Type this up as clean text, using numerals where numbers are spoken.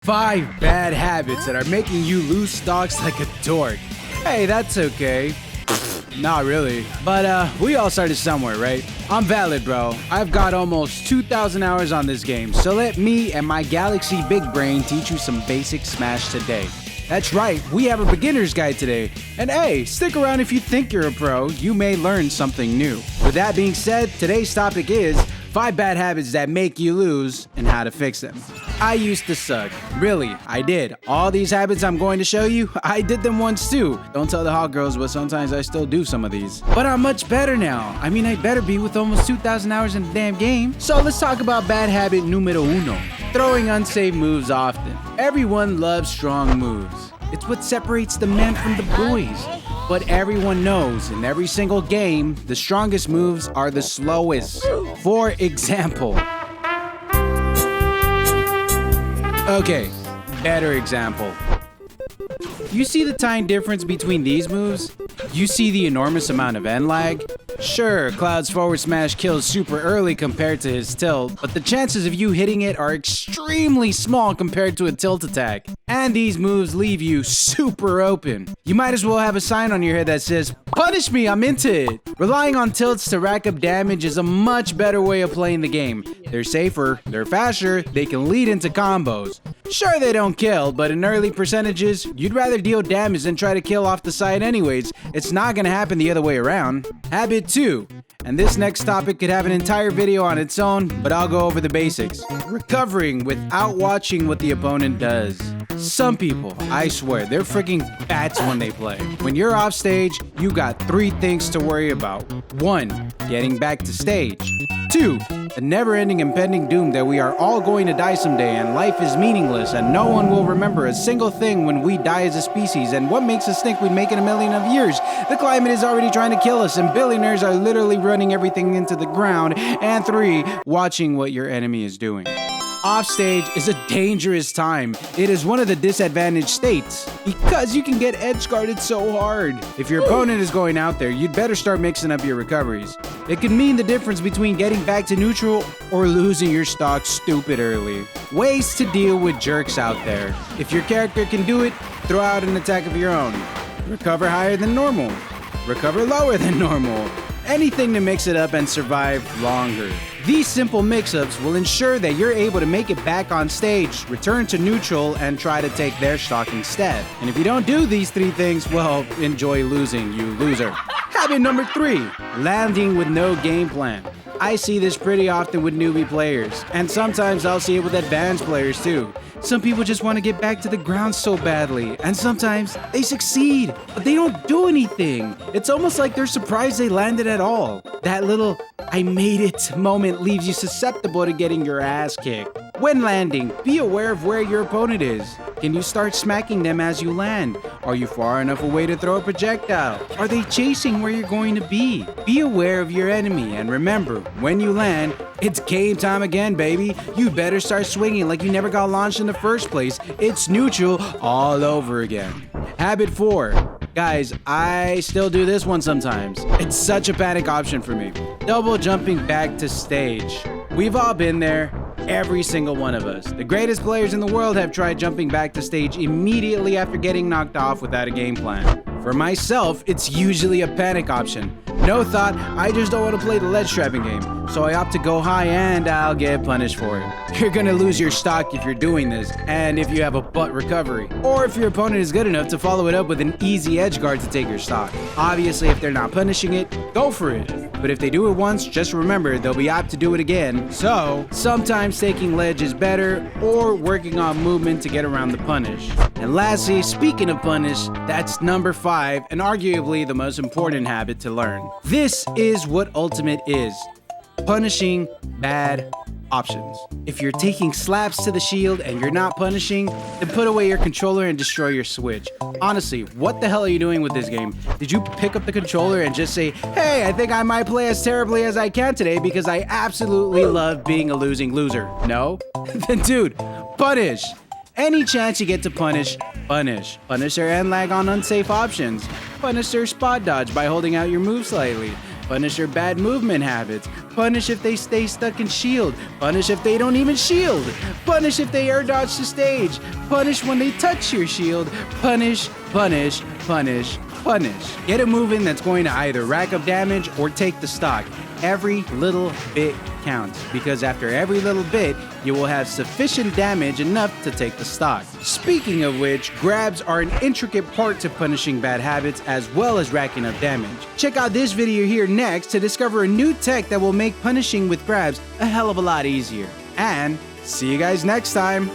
5 bad habits that are making you lose stocks like a dork. Hey, that's okay. Not really. But we all started somewhere, right? I'm valid, bro. I've got almost 2,000 hours on this game, so let me and my galaxy big brain teach you some basic Smash today. That's right, we have a beginner's guide today. And hey, stick around if you think you're a pro, you may learn something new. With that being said, today's topic is 5 bad habits that make you lose and how to fix them. I used to suck. Really, I did. All these habits I'm going to show you, I did them once too. Don't tell the hot girls, but sometimes I still do some of these. But I'm much better now. I mean, I better be with almost 2,000 hours in the damn game. So let's talk about bad habit numero uno. Throwing unsafe moves often. Everyone loves strong moves. It's what separates the men from the boys. But everyone knows, in every single game, the strongest moves are the slowest. For example. Okay, better example. You see the tiny difference between these moves? You see the enormous amount of end lag? Sure, Cloud's forward smash kills super early compared to his tilt, but the chances of you hitting it are extremely small compared to a tilt attack. And these moves leave you super open. You might as well have a sign on your head that says, "Punish me, I'm into it." Relying on tilts to rack up damage is a much better way of playing the game. They're safer, they're faster, they can lead into combos. Sure, they don't kill, but in early percentages, you'd rather deal damage than try to kill off the side anyways. It's not gonna happen the other way around. Habit 2. And this next topic could have an entire video on its own, but I'll go over the basics. Recovering without watching what the opponent does. Some people, I swear, they're freaking bats when they play. When you're off stage, you got 3 things to worry about. 1. Getting back to stage. 2. The never-ending impending doom that we are all going to die someday and life is meaningless and no one will remember a single thing when we die as a species, and what makes us think we'd make it a million of years? The climate is already trying to kill us and billionaires are literally running everything into the ground. And 3. Watching what your enemy is doing. Offstage is a dangerous time. It is one of the disadvantaged states because you can get edge guarded so hard. If your opponent is going out there, you'd better start mixing up your recoveries. It could mean the difference between getting back to neutral or losing your stock stupid early. Ways to deal with jerks out there. If your character can do it, throw out an attack of your own. Recover higher than normal. Recover lower than normal. Anything to mix it up and survive longer. These simple mix-ups will ensure that you're able to make it back on stage, return to neutral, and try to take their stock instead. And if you don't do these 3 things, well, enjoy losing, you loser. Habit number 3, landing with no game plan. I see this pretty often with newbie players, and sometimes I'll see it with advanced players too. Some people just want to get back to the ground so badly, and sometimes they succeed, but they don't do anything. It's almost like they're surprised they landed at all. That little "I made it" moment leaves you susceptible to getting your ass kicked. When landing, be aware of where your opponent is. Can you start smacking them as you land? Are you far enough away to throw a projectile? Are they chasing where you're going to be? Be aware of your enemy, and remember, when you land, it's game time again, baby. You better start swinging like you never got launched in the first place. It's neutral all over again. Habit 4. Guys, I still do this one sometimes. It's such a panic option for me. Double jumping back to stage. We've all been there. Every single one of us. The greatest players in the world have tried jumping back to stage immediately after getting knocked off without a game plan. For myself, it's usually a panic option. No thought, I just don't want to play the ledge trapping game, so I opt to go high and I'll get punished for it. You're gonna lose your stock if you're doing this, and if you have a butt recovery, or if your opponent is good enough to follow it up with an easy edge guard to take your stock. Obviously, if they're not punishing it, go for it. But if they do it once, just remember they'll be apt to do it again. So, sometimes taking ledge is better, or working on movement to get around the punish. And lastly, speaking of punish, that's number 5, and arguably the most important habit to learn. This is what Ultimate is. Punishing bad options. If you're taking slaps to the shield and you're not punishing, then put away your controller and destroy your Switch. Honestly, what the hell are you doing with this game? Did you pick up the controller and just say, "Hey, I think I might play as terribly as I can today because I absolutely love being a losing loser"? No? Then dude, punish. Any chance you get to punish, punish. Punish their end lag on unsafe options. Punish their spot dodge by holding out your move slightly. Punish their bad movement habits. Punish if they stay stuck in shield. Punish if they don't even shield. Punish if they air dodge the stage. Punish when they touch your shield. Punish, punish, punish, punish. Get a move in that's going to either rack up damage or take the stock. Every little bit counts, because after every little bit, you will have sufficient damage enough to take the stock. Speaking of which, grabs are an intricate part to punishing bad habits as well as racking up damage. Check out this video here next to discover a new tech that will make punishing with grabs a hell of a lot easier. And see you guys next time!